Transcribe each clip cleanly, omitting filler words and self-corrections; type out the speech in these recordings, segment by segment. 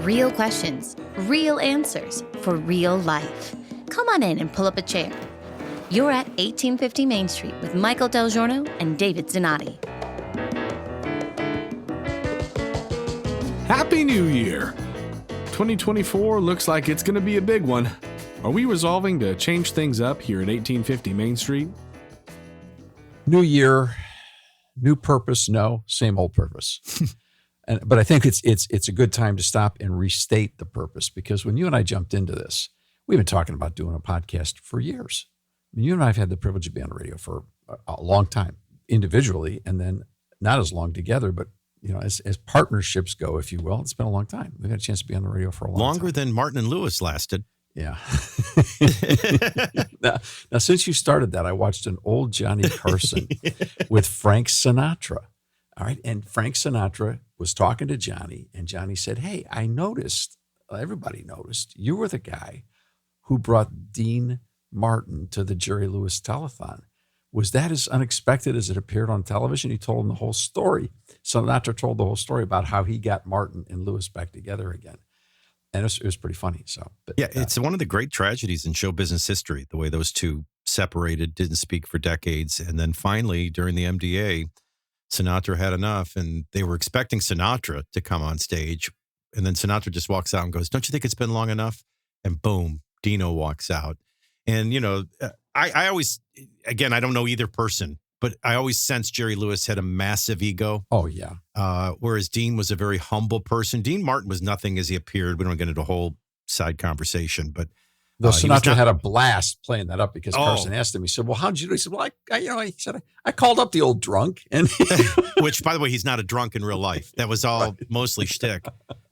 Real questions, real answers for real life. Come on in and pull up a chair. You're at 1850 Main Street with Michael DelGiorno and David Zanotti. Happy New Year! 2024 looks like it's going to be a big one. Are we resolving to change things up here at 1850 Main Street? New year, new purpose, no, same old purpose. But I think it's a good time to stop and restate the purpose, because when you and I jumped into this, we've been talking about doing a podcast for years. I mean, you and I have had the privilege of being on the radio for a long time, individually, and then not as long together, but as partnerships go, if you will, it's been a long time. We've had a chance to be on the radio for a long time. Longer than Martin and Lewis lasted. Yeah. Now, since you started that, I watched an old Johnny Carson with Frank Sinatra. All right. And Frank Sinatra was talking to Johnny, and Johnny said, "Hey, I noticed, everybody noticed, you were the guy who brought Dean Martin to the Jerry Lewis telethon. Was that as unexpected as it appeared on television?" He told him the whole story. Sinatra told the whole story about how he got Martin and Lewis back together again. And it was pretty funny. It's one of the great tragedies in show business history, the way those two separated, didn't speak for decades. And then finally, during the MDA, Sinatra had enough, and they were expecting Sinatra to come on stage. And then Sinatra just walks out and goes, "Don't you think it's been long enough?" And boom, Dino walks out. And, I always, again, I don't know either person, but I always sensed Jerry Lewis had a massive ego. Oh, yeah. Whereas Dean was a very humble person. Dean Martin was nothing as he appeared. We don't get into a whole side conversation, but though Sinatra had a blast playing that up, because Carson asked him, he said, "Well, how'd you do?" He said, "Well, I called up the old drunk." And which, by the way, he's not a drunk in real life. That was all mostly shtick.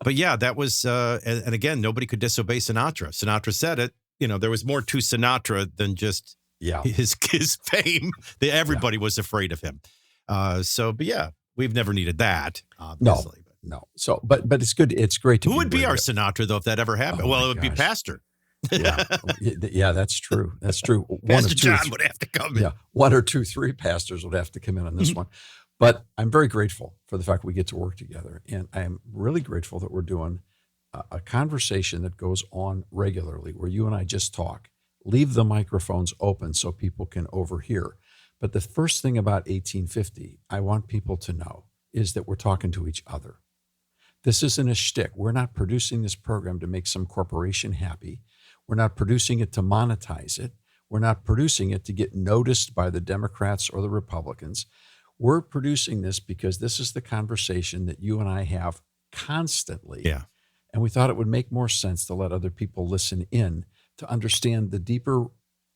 But yeah, that was, and again, nobody could disobey Sinatra. Sinatra said it. There was more to Sinatra than just his fame. Everybody was afraid of him. But yeah, we've never needed that, obviously. No. So, but it's good. It's great to Who would be our Sinatra, though, if that ever happened? Well, it would be Pastor. Yeah, that's true. That's true. Pastor John would have to come in. Yeah, 1 or 2, 3 pastors would have to come in on this one. But I'm very grateful for the fact we get to work together. And I am really grateful that we're doing a conversation that goes on regularly, where you and I just talk, leave the microphones open so people can overhear. But the first thing about 1850, I want people to know, is that we're talking to each other. This isn't a shtick. We're not producing this program to make some corporation happy. We're not producing it to monetize it. We're not producing it to get noticed by the Democrats or the Republicans. We're producing this because this is the conversation that you and I have constantly. Yeah. And we thought it would make more sense to let other people listen in to understand the deeper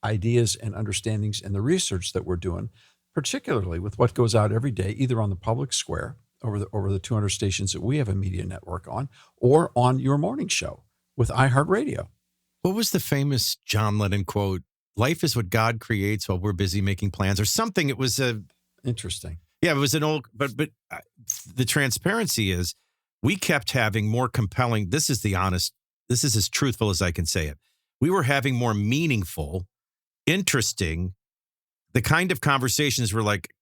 ideas and understandings and the research that we're doing, particularly with what goes out every day, either on the public square over the 200 stations that we have a media network on, or on your morning show with iHeartRadio. What was the famous John Lennon quote? "Life is what God creates while we're busy making plans," or something. It was interesting. Yeah, it was an old, but the transparency is we kept having more compelling. This is as truthful as I can say it. We were having more meaningful, interesting, the kind of conversations were like,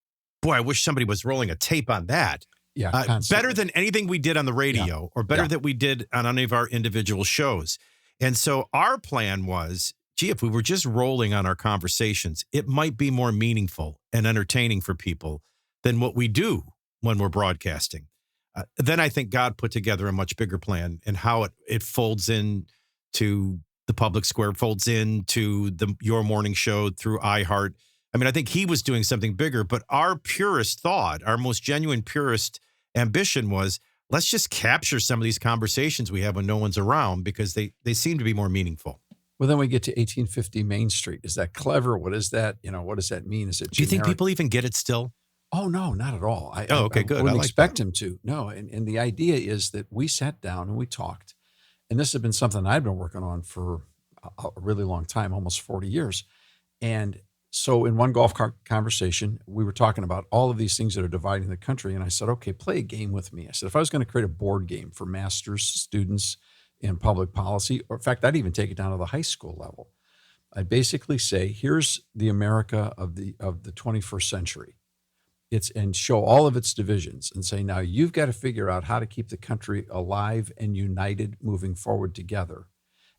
boy, I wish somebody was rolling a tape on that. Yeah, better than anything we did on the radio, or better than we did on any of our individual shows. And so our plan was, if we were just rolling on our conversations, it might be more meaningful and entertaining for people than what we do when we're broadcasting. Then I think God put together a much bigger plan, and how it folds in to the public square, folds into your morning show through iHeart. I mean, I think he was doing something bigger, but our purest thought, our most genuine, purest ambition was, let's just capture some of these conversations we have when no one's around, because they seem to be more meaningful. Well, then we get to 1850 Main Street. Is that clever? What is that? What does that mean? Is it generic? Do you think people even get it still? Oh, no, not at all. Okay, good. I wouldn't expect him to. No, and the idea is that we sat down and we talked. And this has been something I've been working on for a really long time, almost 40 years. And so in one golf conversation, we were talking about all of these things that are dividing the country. And I said, okay, play a game with me. I said, if I was going to create a board game for master's students in public policy, or in fact, I'd even take it down to the high school level. I'd basically say, here's the America of the 21st century. and show all of its divisions and say, now you've got to figure out how to keep the country alive and united moving forward together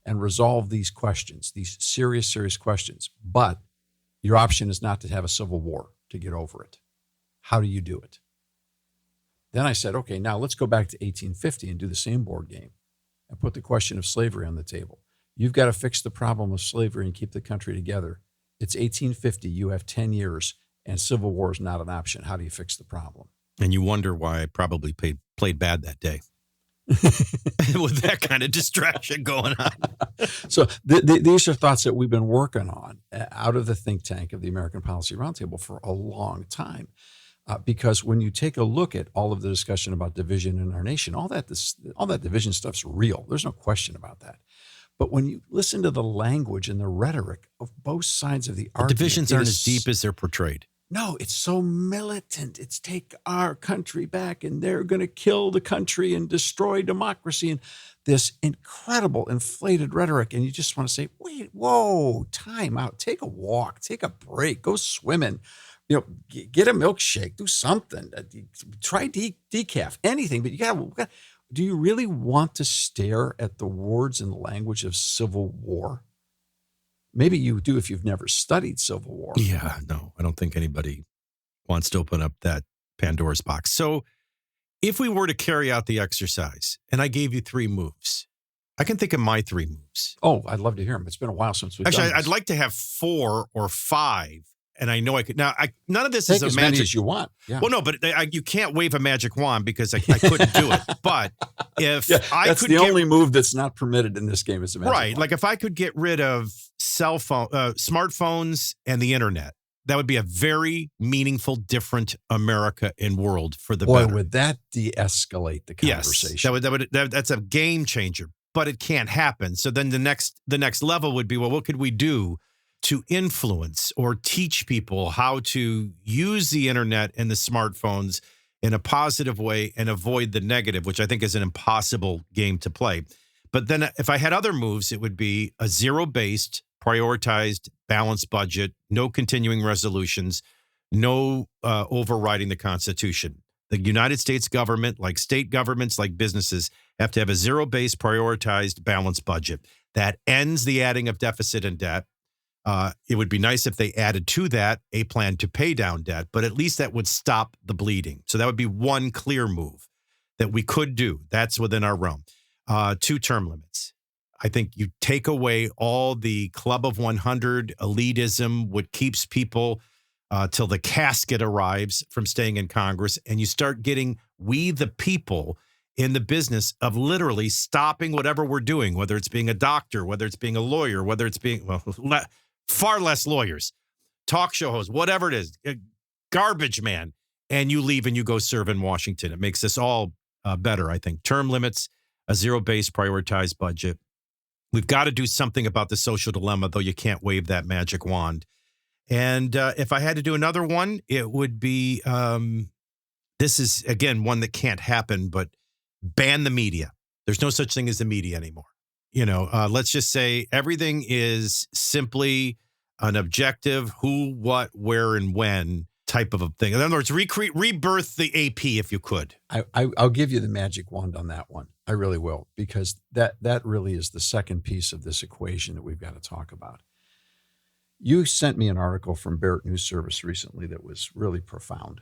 and resolve these questions, these serious, serious questions. But your option is not to have a civil war to get over it. How do you do it? Then I said, okay, now let's go back to 1850 and do the same board game and put the question of slavery on the table. You've got to fix the problem of slavery and keep the country together. It's 1850. You have 10 years, and civil war is not an option. How do you fix the problem? And you wonder why I probably played bad that day. With that kind of distraction going on. So these are thoughts that we've been working on out of the think tank of the American Policy Roundtable for a long time. Because when you take a look at all of the discussion about division in our nation, all that division stuff's real. There's no question about that. But when you listen to the language and the rhetoric of both sides of the argument, divisions aren't as deep as they're portrayed. No, it's so militant. It's take our country back, and they're going to kill the country and destroy democracy, and this incredible inflated rhetoric. And you just want to say, wait, whoa, time out. Take a walk. Take a break. Go swimming. Get a milkshake. Do something. Try decaf. Anything. But you got. Do you really want to stare at the words and the language of civil war? Maybe you do if you've never studied Civil War. Yeah, no, I don't think anybody wants to open up that Pandora's box. So if we were to carry out the exercise and I gave you 3 moves, I can think of my 3 moves. Oh, I'd love to hear them. It's been a while since we've done this. I'd like to have 4 or 5. And I know I could. None of this Take is a as magic. Many as you want. Yeah. Well, no, but you can't wave a magic wand because I couldn't do it. But if I that's could the only move that's not permitted in this game is a magic wand. Like if I could get rid of smartphones and the internet, that would be a very meaningful, different America and world for the better. Boy, would that de-escalate the conversation? Yes, that's a game changer. But it can't happen. So then the next level would be, well, what could we do to influence or teach people how to use the internet and the smartphones in a positive way and avoid the negative, which I think is an impossible game to play. But then if I had other moves, it would be a zero-based, prioritized, balanced budget, no continuing resolutions, no overriding the Constitution. The United States government, like state governments, like businesses, have to have a zero-based, prioritized, balanced budget. That ends the adding of deficit and debt. It would be nice if they added to that a plan to pay down debt, but at least that would stop the bleeding. So that would be one clear move that we could do. That's within our realm. 2 term limits. I think you take away all the Club of 100 elitism, what keeps people till the casket arrives from staying in Congress, and you start getting we the people in the business of literally stopping whatever we're doing, whether it's being a doctor, whether it's being a lawyer, whether it's being, far less lawyers, talk show hosts, whatever it is, garbage man, and you leave and you go serve in Washington. It makes us all better, I think. Term limits, a zero-based prioritized budget. We've got to do something about the social dilemma, though you can't wave that magic wand. And if I had to do another one, it would be, this is, again, one that can't happen, but ban the media. There's no such thing as the media anymore. Let's just say everything is simply an objective who, what, where, and when type of a thing. In other words, rebirth the AP if you could. I'll give you the magic wand on that one. I really will, because that really is the second piece of this equation that we've got to talk about. You sent me an article from Barrett News Service recently that was really profound.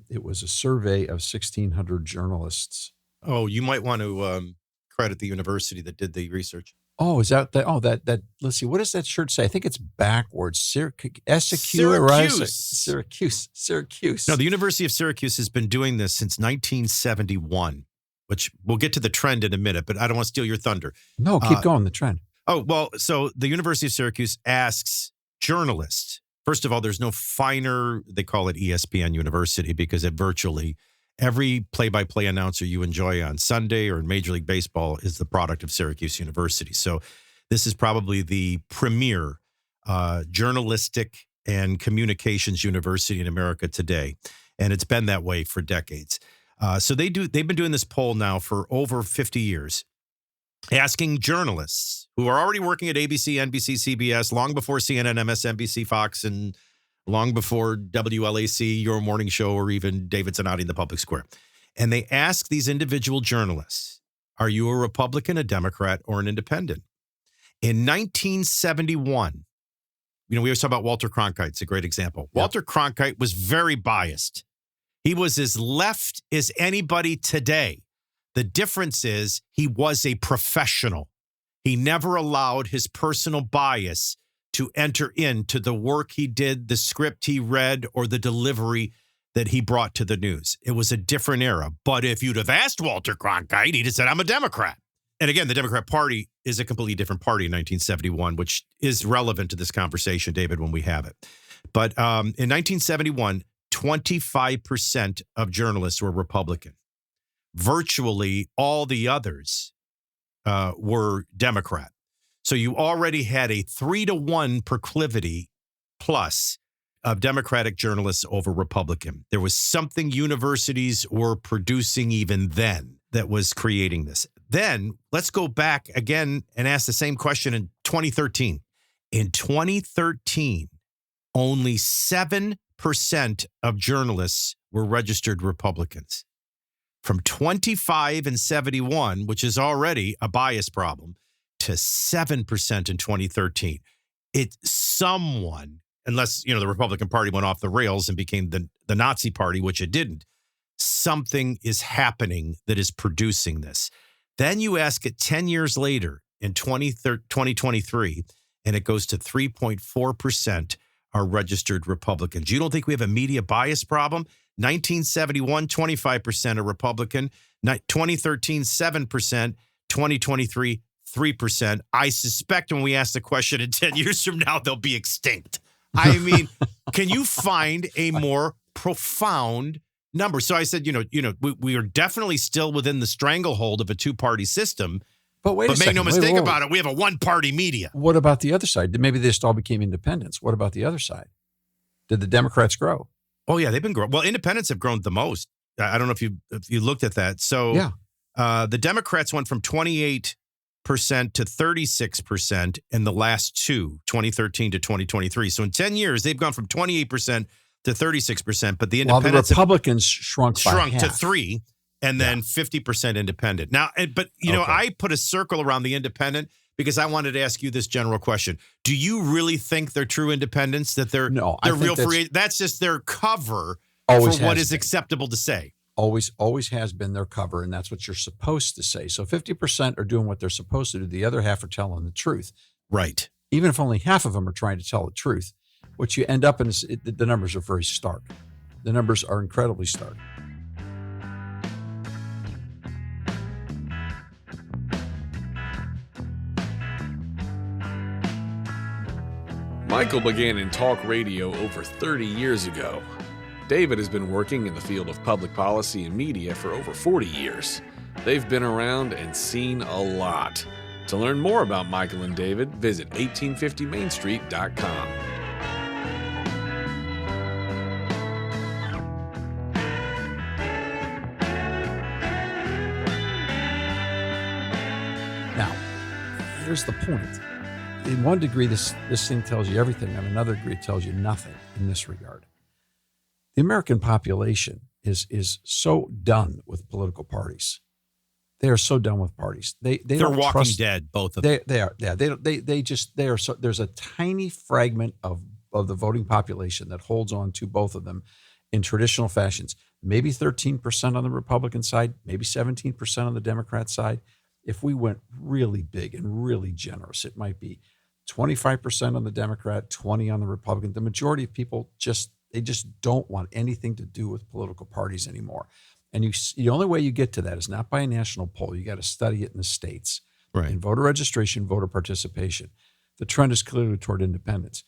It was a survey of 1,600 journalists. Oh, you might want to credit the university that did the research. Oh, is that? Let's see. What does that shirt say? I think it's backwards. Syracuse. No, the University of Syracuse has been doing this since 1971, which we'll get to the trend in a minute, but I don't want to steal your thunder. No, keep going, the trend. Oh, well, so the University of Syracuse asks journalists, first of all, there's no finer, they call it ESPN University, because it virtually every play-by-play announcer you enjoy on Sunday or in Major League Baseball is the product of Syracuse University. So this is probably the premier journalistic and communications university in America today. And it's been that way for decades. So they've been doing this poll now for over 50 years, asking journalists who are already working at ABC, NBC, CBS, long before CNN, MSNBC, Fox, and long before WLAC, Your Morning Show, or even David Zanotti in the Public Square. And they ask these individual journalists, are you a Republican, a Democrat, or an independent? In 1971, we always talk about Walter Cronkite. It's a great example. Yep. Walter Cronkite was very biased. He was as left as anybody today. The difference is he was a professional. He never allowed his personal bias to enter into the work he did, the script he read, or the delivery that he brought to the news. It was a different era. But if you'd have asked Walter Cronkite, he'd have said, I'm a Democrat. And again, the Democrat Party is a completely different party in 1971, which is relevant to this conversation, David, when we have it. But in 1971, 25% of journalists were Republican. Virtually all the others were Democrat. So you already had a 3-to-1 proclivity plus of Democratic journalists over Republican. There was something universities were producing even then that was creating this. Then let's go back again and ask the same question in 2013. In 2013, only 7% of journalists were registered Republicans. From 25 and 71, which is already a bias problem, to 7% in 2013. It's someone, unless, the Republican Party went off the rails and became the Nazi Party, which it didn't, something is happening that is producing this. Then you ask it 10 years later in 2023, and it goes to 3.4% are registered Republicans. You don't think we have a media bias problem? 1971, 25% are Republican. 2013, 7%. 2023, 3%. I suspect when we ask the question in 10 years from now, they'll be extinct. I mean, can you find a more profound number? So I said, we are definitely still within the stranglehold of a two-party system. But make no mistake about it, we have a one-party media. What about the other side? Maybe they just all became independents. What about the other side? Did the Democrats grow? Oh, yeah, they've been growing. Well, independents have grown the most. I don't know if you looked at that. So yeah. The Democrats went from 28% to 36% in the last 2013 to 2023. So in 10 years, they've gone from 28% to 36%. But the independents, while the Republicans shrunk to 3%. And then 50% independent. Now, I put a circle around the independent because I wanted to ask you this general question. Do you really think they're true independents, that they're real free? That's just their cover for what is acceptable to say. Always has been their cover, and that's what you're supposed to say. So 50% are doing what they're supposed to do. The other half are telling the truth. Right. Even if only half of them are trying to tell the truth, what you end up in is the numbers are very stark. The numbers are incredibly stark. Michael began in talk radio over 30 years ago. David has been working in the field of public policy and media for over 40 years. They've been around and seen a lot. To learn more about Michael and David, visit 1850mainstreet.com. Now, here's the point. In one degree, this thing tells you everything. On another degree, it tells you nothing in this regard. The American population is so done with political parties. They are so done with parties. They're walking dead, both of them. They are. Yeah. They are so. There's a tiny fragment of the voting population that holds on to both of them in traditional fashions. Maybe 13% on the Republican side, maybe 17% on the Democrat side. If we went really big and really generous, it might be 25% on the Democrat, 20% on the Republican. The majority of people just don't want anything to do with political parties anymore. And the only way you get to that is not by a national poll. You got to study it in the states. Right. In voter registration, voter participation. The trend is clearly toward independence.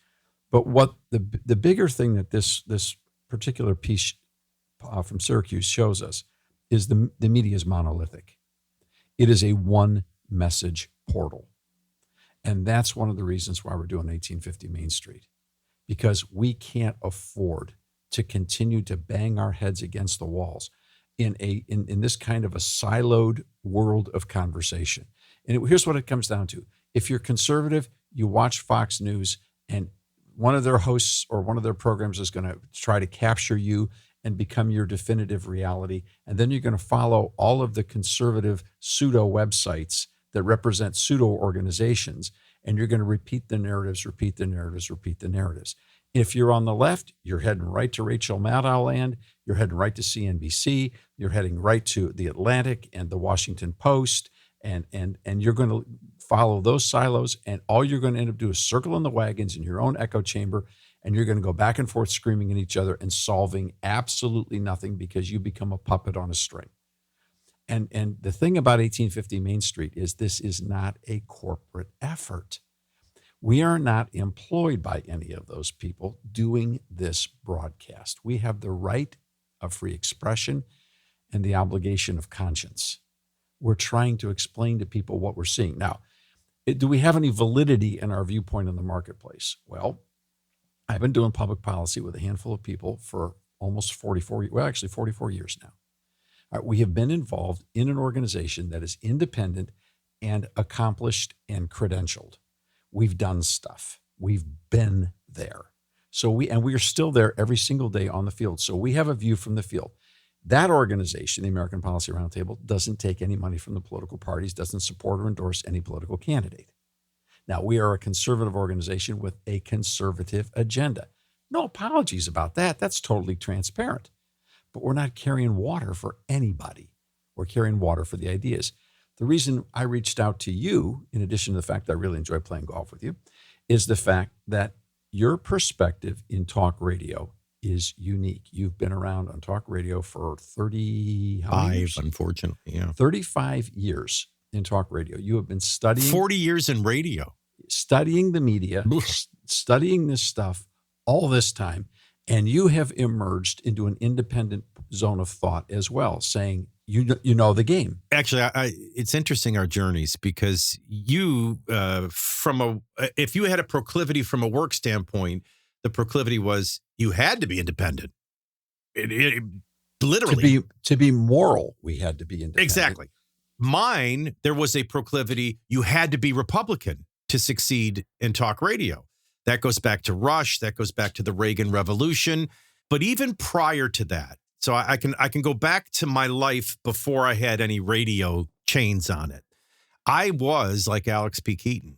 But what the bigger thing that this particular piece from Syracuse shows us is the media is monolithic. It is a one-message portal. And that's one of the reasons why we're doing 1850 Main Street, because we can't afford to continue to bang our heads against the walls in this kind of a siloed world of conversation. And here's what it comes down to. If you're conservative, you watch Fox News, and one of their hosts or one of their programs is going to try to capture you and become your definitive reality. And then you're going to follow all of the conservative pseudo websites that represent pseudo organizations. And you're going to repeat the narratives, repeat the narratives, repeat the narratives. If you're on the left, you're heading right to Rachel Maddow land. You're heading right to CNBC. You're heading right to The Atlantic and The Washington Post. And you're going to follow those silos. And all you're going to end up doing is circling the wagons in your own echo chamber. And you're going to go back and forth screaming at each other and solving absolutely nothing because you become a puppet on a string. And the thing about 1850 Main Street is this is not a corporate effort. We are not employed by any of those people doing this broadcast. We have the right of free expression and the obligation of conscience. We're trying to explain to people what we're seeing. Now, do we have any validity in our viewpoint in the marketplace? Well, I've been doing public policy with a handful of people for almost 44 years now. We have been involved in an organization that is independent and accomplished and credentialed. We've done stuff. We've been there. So we are still there every single day on the field. So we have a view from the field. That organization, the American Policy Roundtable, doesn't take any money from the political parties, doesn't support or endorse any political candidate. Now, we are a conservative organization with a conservative agenda. No apologies about that. That's totally transparent. But we're not carrying water for anybody. We're carrying water for the ideas. The reason I reached out to you, in addition to the fact that I really enjoy playing golf with you, is the fact that your perspective in talk radio is unique. You've been around on talk radio for 35 years? Unfortunately, yeah. 35 years in talk radio. You have been studying 40 years in radio. Studying the media, studying this stuff all this time, and you have emerged into an independent zone of thought as well, saying you know the game. Actually, it's interesting, our journeys, because you, if you had a proclivity from a work standpoint, the proclivity was you had to be independent. Literally. To be moral, we had to be independent. Exactly. Mine, there was a proclivity, you had to be Republican to succeed in talk radio. That goes back to Rush. That goes back to the Reagan Revolution. But even prior to that, so I can go back to my life before I had any radio chains on it. I was like Alex P. Keaton.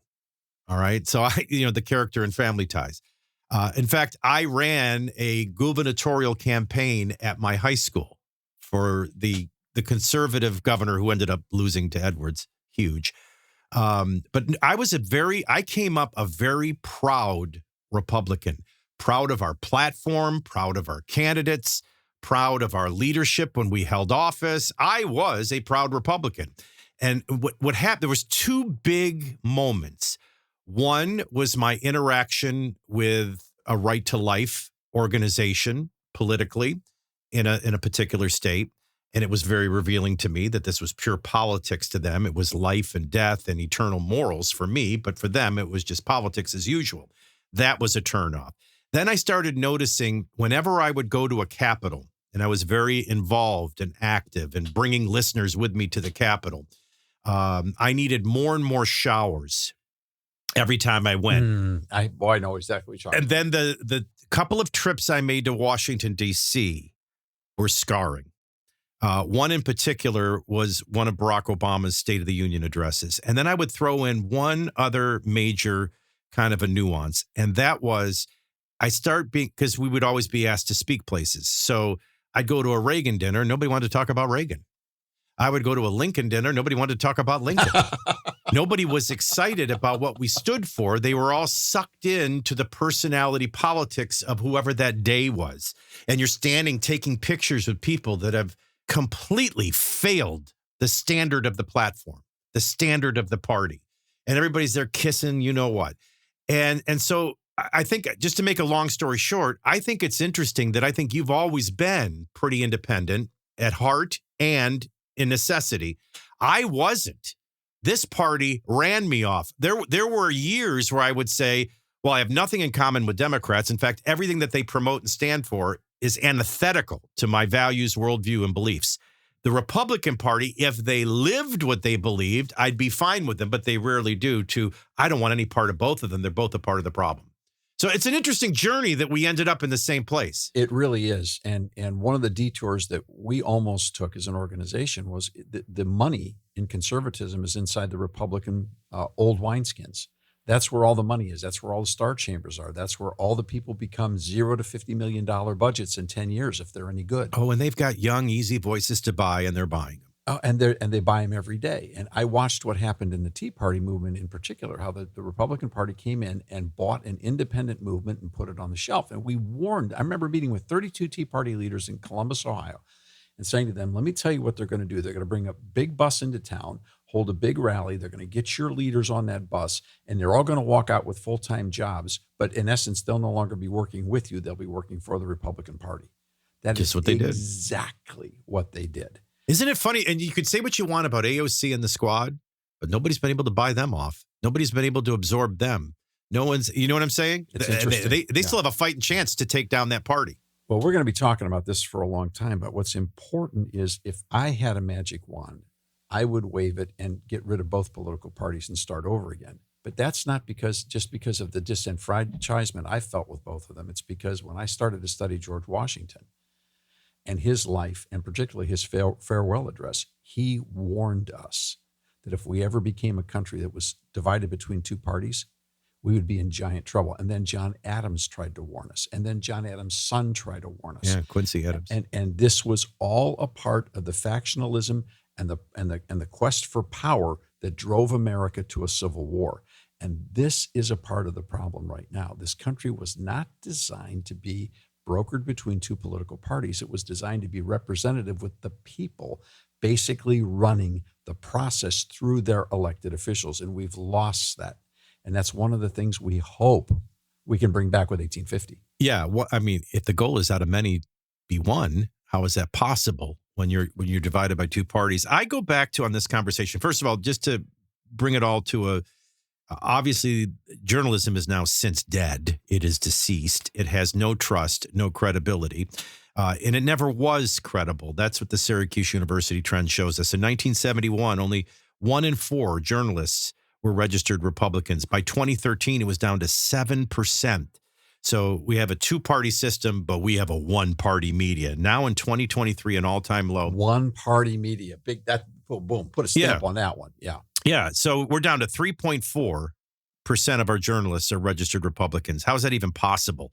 All right. So the character in Family Ties. In fact, I ran a gubernatorial campaign at my high school for the conservative governor who ended up losing to Edwards. Huge. But I came up a very proud Republican, proud of our platform, proud of our candidates, proud of our leadership when we held office. I was a proud Republican. And what happened, there was two big moments. One was my interaction with a Right to Life organization politically in a particular state. And it was very revealing to me that this was pure politics to them. It was life and death and eternal morals for me, but for them, it was just politics as usual. That was a turnoff. Then I started noticing whenever I would go to a Capitol, and I was very involved and active and bringing listeners with me to the Capitol, I needed more and more showers every time I went. I know exactly what you're talking about. And then the couple of trips I made to Washington, D.C. were scarring. One in particular was one of Barack Obama's State of the Union addresses. And then I would throw in one other major kind of a nuance. And that was because we would always be asked to speak places. So I'd go to a Reagan dinner. Nobody wanted to talk about Reagan. I would go to a Lincoln dinner. Nobody wanted to talk about Lincoln. Nobody was excited about what we stood for. They were all sucked into the personality politics of whoever that day was. And you're standing taking pictures with people that have completely failed the standard of the platform, the standard of the party. And everybody's there kissing, you know what. And so I think, just to make a long story short, I think it's interesting that I think you've always been pretty independent at heart and in necessity. I wasn't. This party ran me off. There were years where I would say, well, I have nothing in common with Democrats. In fact, everything that they promote and stand for is antithetical to my values, worldview, and beliefs. The Republican Party, if they lived what they believed, I'd be fine with them, but they rarely do. I don't want any part of both of them. They're both a part of the problem. So it's an interesting journey that we ended up in the same place. It really is. And one of the detours that we almost took as an organization was the money in conservatism is inside the Republican old wineskins. That's where all the money is. That's where all the star chambers are. That's where all the people become $0 to $50 million budgets in 10 years if they're any good. Oh, and they've got young, easy voices to buy, and they're buying them. Oh, and they buy them every day. And I watched what happened in the Tea Party movement in particular, how the Republican Party came in and bought an independent movement and put it on the shelf. And we warned, I remember meeting with 32 Tea Party leaders in Columbus, Ohio, and saying to them, let me tell you what they're going to do. They're going to bring a big bus into town, hold a big rally. They're going to get your leaders on that bus, and they're all going to walk out with full-time jobs. But in essence, they'll no longer be working with you. They'll be working for the Republican Party. That Just is what they did. Exactly what they did. Isn't it funny? And you could say what you want about AOC and the squad, but nobody's been able to buy them off. Nobody's been able to absorb them. No one's, you know what I'm saying? It's interesting. They still have a fighting chance to take down that party. Well, we're going to be talking about this for a long time, but what's important is if I had a magic wand, I would wave it and get rid of both political parties and start over again. But that's not just because of the disenfranchisement I felt with both of them. It's because when I started to study George Washington and his life, and particularly his farewell address, he warned us that if we ever became a country that was divided between two parties, we would be in giant trouble. And then John Adams tried to warn us. And then John Adams' son tried to warn us. Yeah, Quincy Adams. And this was all a part of the factionalism and the quest for power that drove America to a civil war. And this is a part of the problem right now. This country was not designed to be brokered between two political parties. It was designed to be representative with the people basically running the process through their elected officials. And we've lost that. And that's one of the things we hope we can bring back with 1850. Yeah. Well, I mean, if the goal is out of many be one, how is that possible when you're divided by two parties? I go back to on this conversation, first of all, just to bring it all to obviously journalism is now since dead. It is deceased. It has no trust, no credibility. And it never was credible. That's what the Syracuse University trend shows us. In 1971, only 1 in 4 journalists were registered Republicans. By 2013, it was down to 7%. So we have a two-party system, but we have a one-party media. Now in 2023, an all-time low. One-party media. Big, that, boom, put a stamp on that one. Yeah. Yeah. So we're down to 3.4% of our journalists are registered Republicans. How is that even possible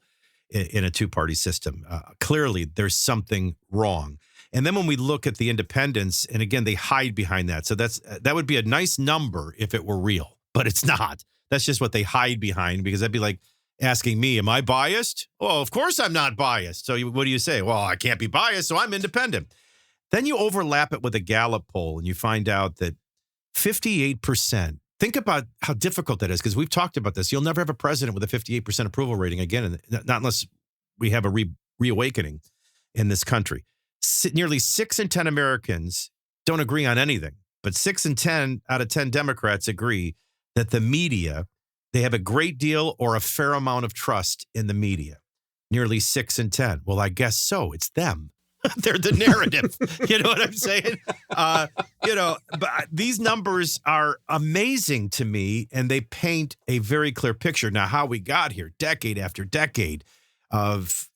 in a two-party system? Clearly, there's something wrong. And then when we look at the independents, and again, they hide behind that. So that would be a nice number if it were real, but it's not. That's just what they hide behind, because that'd be like asking me, am I biased? Oh, of course I'm not biased. So what do you say? Well, I can't be biased, so I'm independent. Then you overlap it with a Gallup poll, and you find out that 58%. Think about how difficult that is, because we've talked about this. You'll never have a president with a 58% approval rating again, not unless we have a reawakening in this country. Nearly 6 in 10 Americans don't agree on anything, but 6 in 10 out of 10 Democrats agree that the media, they have a great deal or a fair amount of trust in the media. Nearly 6 in 10. Well, I guess so. It's them. They're the narrative. You know what I'm saying? But these numbers are amazing to me, and they paint a very clear picture. Now, how we got here, decade after decade of,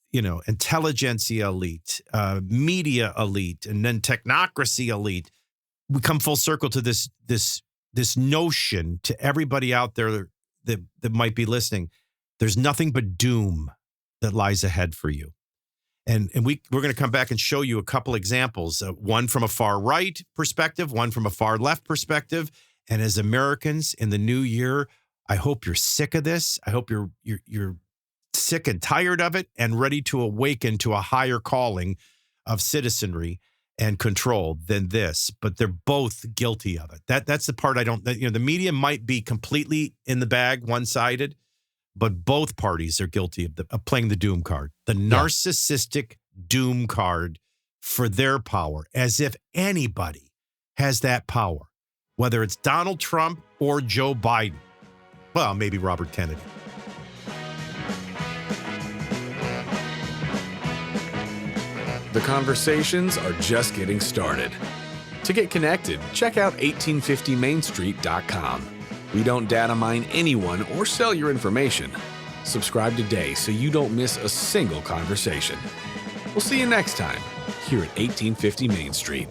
intelligentsia elite, media elite, and then technocracy elite. We come full circle to this notion to everybody out there that might be listening. There's nothing but doom that lies ahead for you. And we're going to come back and show you a couple examples, one from a far right perspective, one from a far left perspective. And as Americans in the new year, I hope you're sick of this. I hope you're sick and tired of it and ready to awaken to a higher calling of citizenry and control than this. But they're both guilty of it. That's the part I don't. The media might be completely in the bag, one-sided. But both parties are guilty of playing the doom card, the narcissistic doom card for their power, as if anybody has that power, whether it's Donald Trump or Joe Biden. Well, maybe Robert Kennedy. The conversations are just getting started. To get connected, check out 1850mainstreet.com. We don't data mine anyone or sell your information. Subscribe today so you don't miss a single conversation. We'll see you next time here at 1850 Main Street.